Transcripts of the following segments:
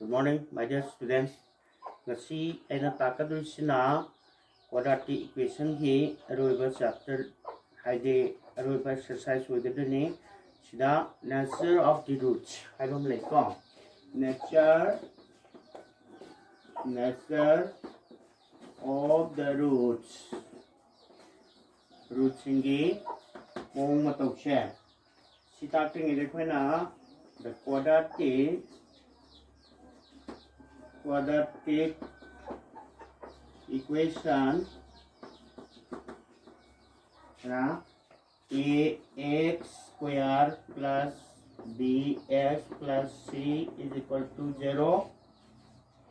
Good morning, my dear students. Ngasi aina takadusina quadratic equation hi aroiba chapter haide aroiba exercise oigadani sida nature of the roots haibam leiko nature of the roots ingi mong matauche sita ting irekhona the quadratic equation ax square plus bx plus c is equal to 0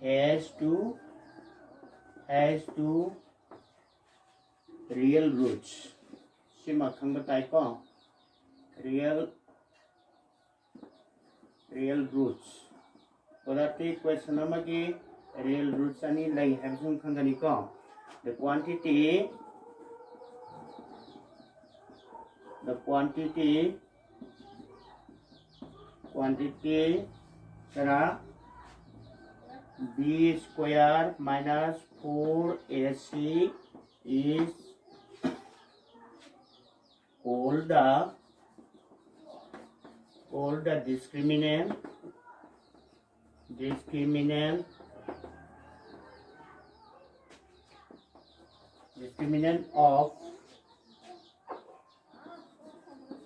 has to real roots. Sima khangba tai ko real roots. Quadratic equation amagi real roots ani lai habsum khangani ko the quantity sara b square minus 4ac is all the discriminant of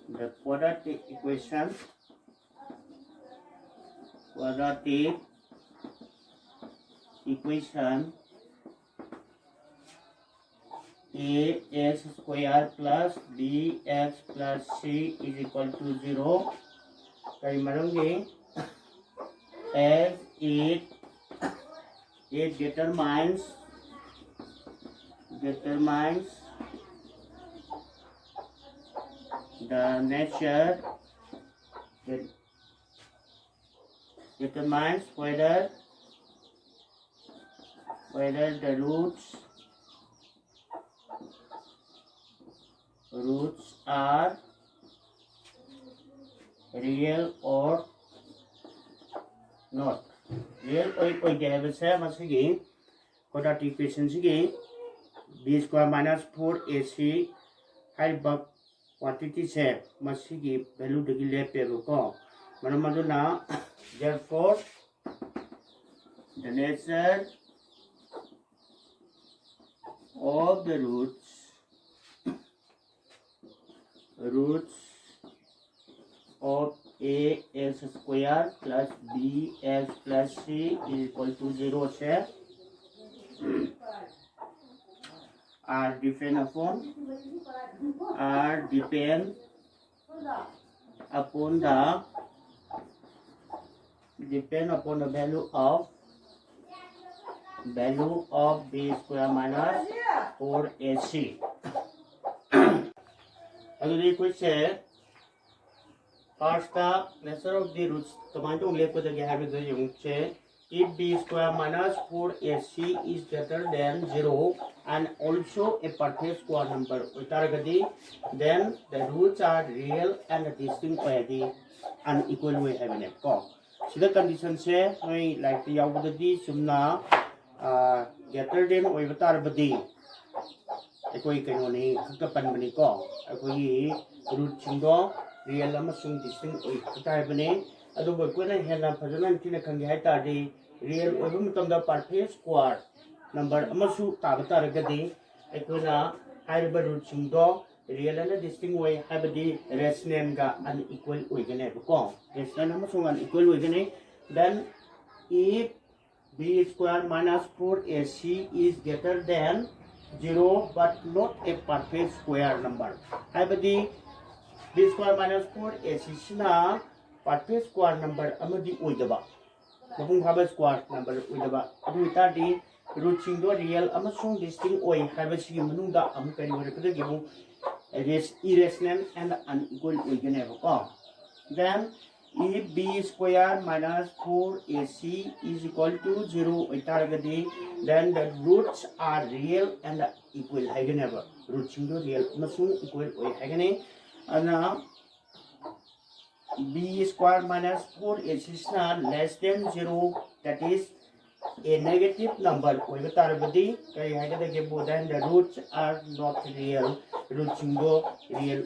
the quadratic equation ax square plus bx plus c is equal to 0 kay marungi as it determines the nature determines whether the roots are real or not. Real or gave masigi quadratic equation sigi b square minus 4ac haibak quantity se masigi value dagi lepe ko manamaduna therefore the nature of the roots of ax square plus bx plus c is equal to 0 se are depend upon the value of b square minus 4ac. Agri question first the nature of the roots tomato left with the habit the young if b square minus 4ac is greater than 0 and also a perfect square number then the roots are real and distinct by the unequal way having it call. So the condition say like the outwardly sumna greater than or badi ekoi kanoni kapan bani ko ekoi root chingo real amasung distinct oi katai bani adu ko na hena phajana tina khangi hai ta di real oi bum tam da perfect square number amasu tabata ragadi ekona haiba root chingo real and distinct way habadi rational ga unequal oi gane ko rational amasung unequal oi gane then if b square minus 4ac is greater than 0 but not a perfect square number. Habadi b square minus 4ac sina perfect square number amadi oidaba. Mapung haba square number oidaba. Adu itadi root chingdo real amasung distinct oi habasi manungda amukari warakada gimu irrational and unequal oigane ko. Then if b square minus 4ac is equal to 0 then the roots are real and equal roots real equal ana b square minus 4ac is not less than 0, that is a negative number. Then the roots are not real. Roots are real.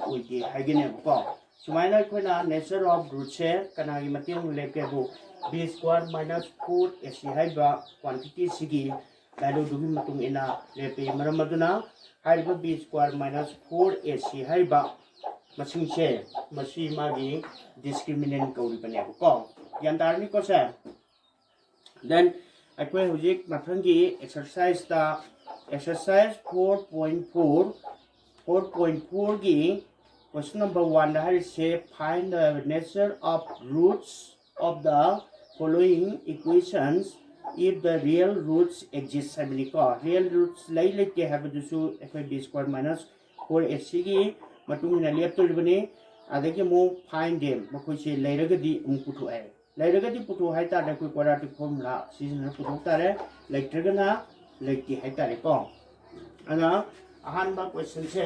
Sumaina koina nature of roots kanagi mating lekebu b square minus 4ac haiba quantity sigi value dugi matung ina lepe maramaduna haiba b square minus 4ac haiba masing che masi magi discriminant kauri bane ko yan tarni ko sa. Then akwe hujik mathangi exercise ta exercise 4.4 gi question number 1 hari say find the nature of roots of the following equations if the real roots exist. Real roots lai ke have dusu b square minus 4ac gi matung ina liap to libani adagi mo find them makoi se lairagadi putu ai lairagadi putu hai ta da koi quadratic formula season putu tare laitragana laiti hai tare ko ana ahan ba question se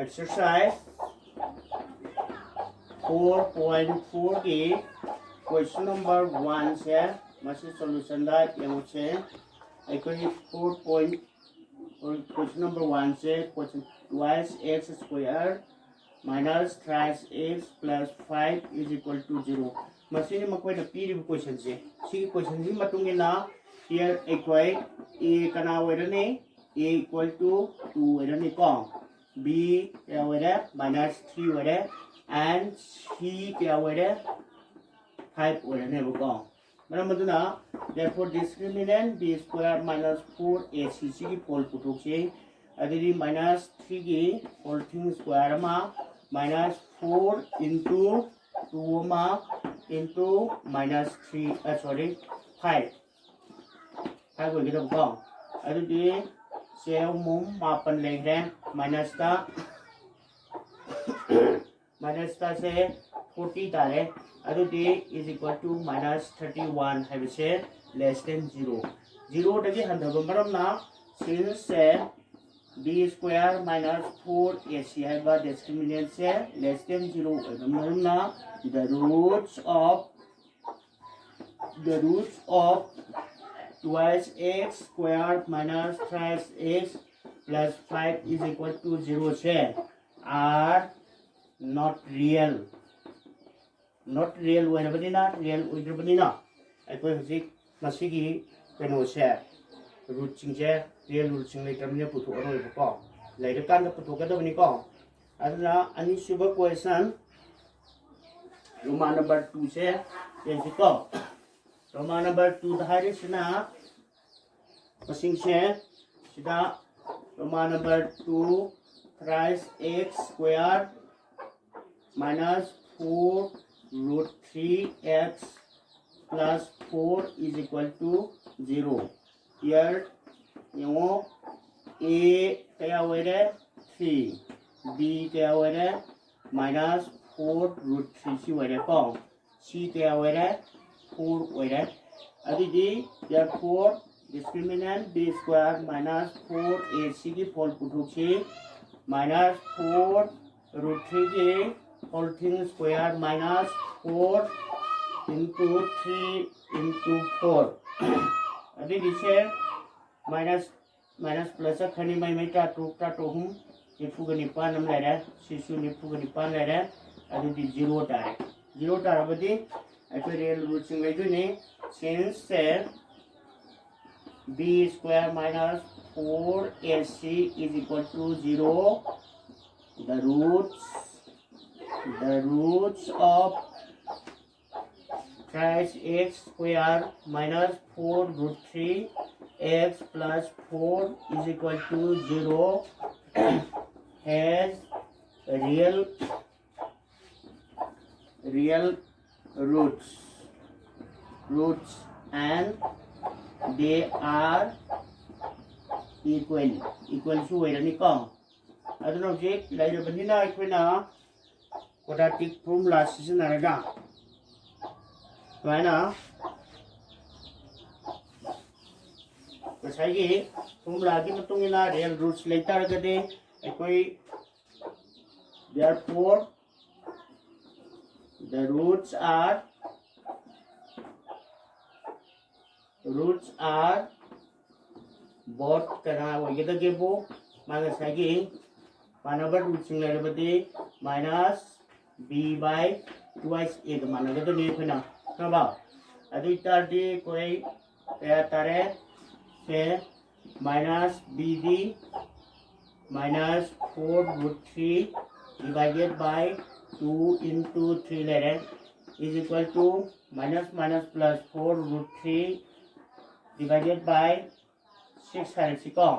exercise 4.4 की question number 1 से मसी solution दा यमु से एकोई 4. question number 1 से question twice x square minus thrice x plus 5 is equal to 0 मसी ने मकोई ना पीरी question से सी question से मतुंगे ना here एकोई a कना वेरने a equal to 2 वेरने को b क्या वेरे minus 3 वेरे and c क्या वेरे 5 वेरने बुको मना therefore discriminant b square minus 4ac की पोल पुटुक से अदरी minus 3 की whole thing square मा minus 4 into 2 मा into minus 3 5 को गिरो बुको अदरी सेव मुम मापन लेंगे minus ता से 40 तारे अदुदी is equal to minus 31 है विषय less than 0 तभी हंधब मरमना since से b square minus 4ac है बा discriminant से less than 0 मरमना the roots of twice x squared minus thrice x plus 5 is equal to 0 से are not real when banina real with banina aiko hujik masigi keno se root ching se real root ching later ne putu ro ko later kan da putu ka da bani ko adna ani suba question roman number 2 se yensi ko roman number 2 da hari sina masing se sida roman number 2 thrice x squared minus 4 root 3x plus 4 is equal to 0. Here, you know, a kaya where 3, b kaya where minus 4 root 3 si where kong, c kaya where 4 where. Adidi, therefore, discriminant b square minus 4ac की फोल पुटुक से minus 4 root 3 की whole thing square minus 4 into 3 into 4 अभी दिसे minus plus खनी में टा to हूँ ये फुगनी पान हम ले रहे शिशु ने फुगनी पान ले रहे अभी दी 0 टार बदी ऐसे रियल रूट सिंग ले जो ने since से b square minus 4ac is equal to 0 the roots of thrice x square minus 4 root 3 x plus 4 is equal to 0 has real roots and they are equal to where ni ko adun object lai ra banina ikhoina quadratic formula sisinaraga right now ꯉꯁꯥꯏꯒꯤ ꯐꯣꯔꯃꯨꯂꯥꯒꯤ ꯃꯇꯨꯡ ꯏꯟꯅ real roots ꯂꯩꯇꯥꯔꯒꯗꯤ ꯑꯩꯈꯣꯏ therefore the roots are both kana oigadagebu magasagi manaba roots lerabadi minus b by twice a managadani khona kaba adu tardi koi kaya tare se minus bd minus 4 root 3 divided by 2 into 3 lere is equal to minus minus plus 4 root 3 divided by 6 harasiko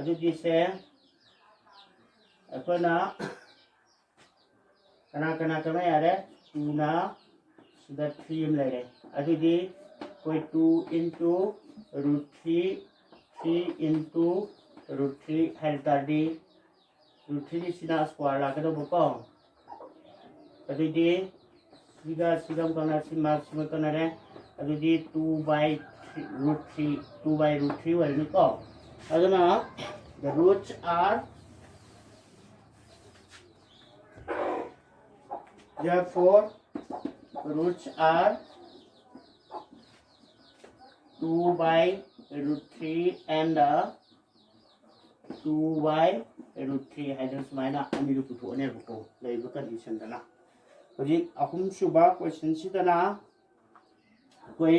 adu dise akona kana kama yare 2 na sida 3 lere adu di koi 2 into root 3 into root 3 hartardi root 3 sina square la kada buko adu di siga kana sima kana re adu di 2 by root 3 wal ni ko aduna the roots are therefore roots are 2 by root 3 and 2 by root 3 hydrogens maina amiru putu ne buko leibu condition dana hojik ahum suba question sidana koi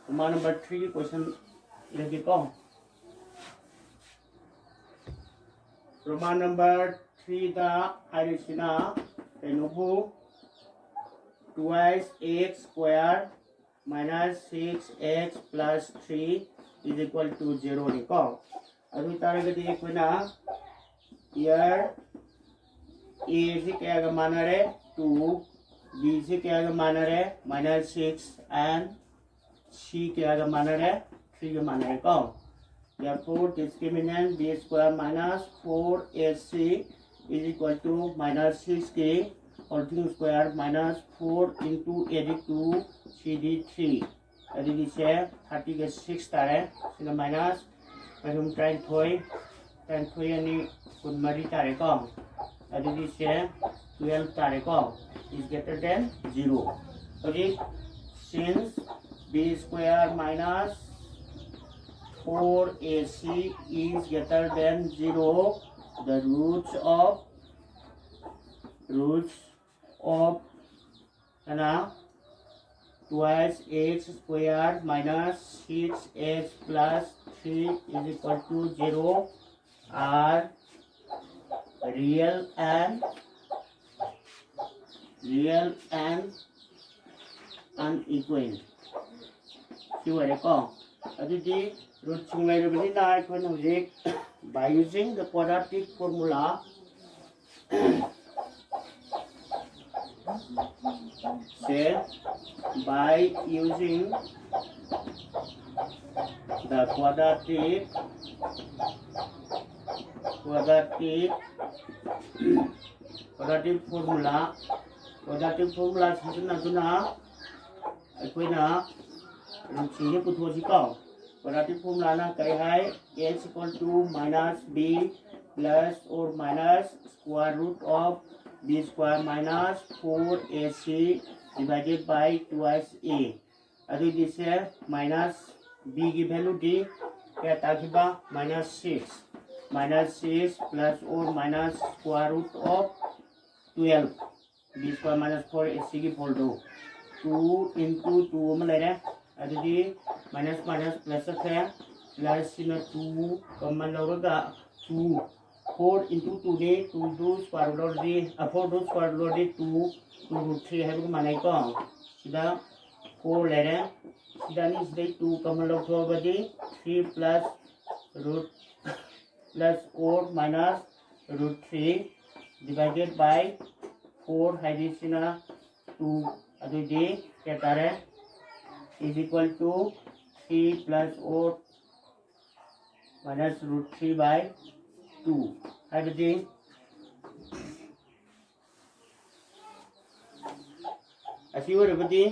Roman number 3 question lagi ko Roman number 3 da arisina enubu twice x square minus 6x plus 3 is equal to 0 ni ko adu taragadi ekuna here a is kya ga manare 2 b is kya ga manare minus 6 and c kya ga manare 3 ga manare ko therefore discriminant b square minus 4ac is equal to minus 6k whole thing square minus 4 into 82 cd3 that is 30 ke 6 tare sina minus masum train thoi ani kun mari tare ko that is 12 tare ko is greater than 0 okay since b square minus 4ac is greater than 0 the roots of twice x square minus 6x plus 3 is equal to 0 are real and unequal. Siwari ko. Aditi root sungay rubini na ikon hujik by using the quadratic formula say by using the quadratic formula sisuna aikoina rumchi puthosi ko quadratic formula na kai hai x equal to minus b plus or minus square root of b square minus 4ac divided by twice a adu this minus b की value d क्या ताकि minus 6 plus or minus square root of 12 b square minus 4ac की whole 2 into 2 में ले रहे adu di minus plus है plus ना 2 common लोगा 2 4 into 2 de 2 do square root de 4 do square root de 2 root 3 है को माने को सीधा 4 ले रहे सीधा नहीं सीधे 2 कॉमन लॉग हो बदी 3 plus root plus 4 minus root 3 divided by 4 है जिसना 2 अभी de क्या तारे is equal to 3 plus 4 minus root 3 by 2 everything as you everybody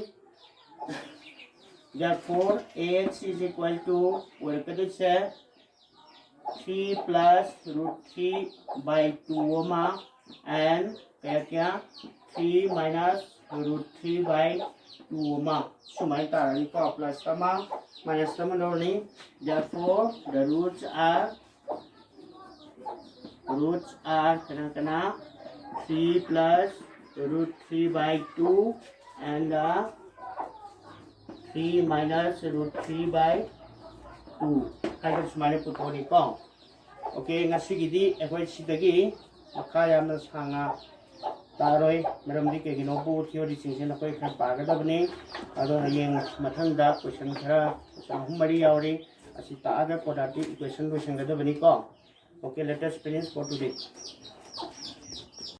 therefore x is equal to what could it say 3 plus root 3 by 2 oma and kaya 3 minus root 3 by 2 oma sumai tarani ko plus sama minus sama ni therefore the roots are kana 3 plus root 3 by 2 and 3 minus root 3 by 2 hai ko sumai putoni ko okay ngasi gidi ekoi sidagi makha yamna sanga taroi maramdi ke gino bu theory singse na koi khar paga dabni ado hayeng mathangda question khara hum mari yauri asi ta aga quadratic equation lo singga dabni ko okay let us finish for today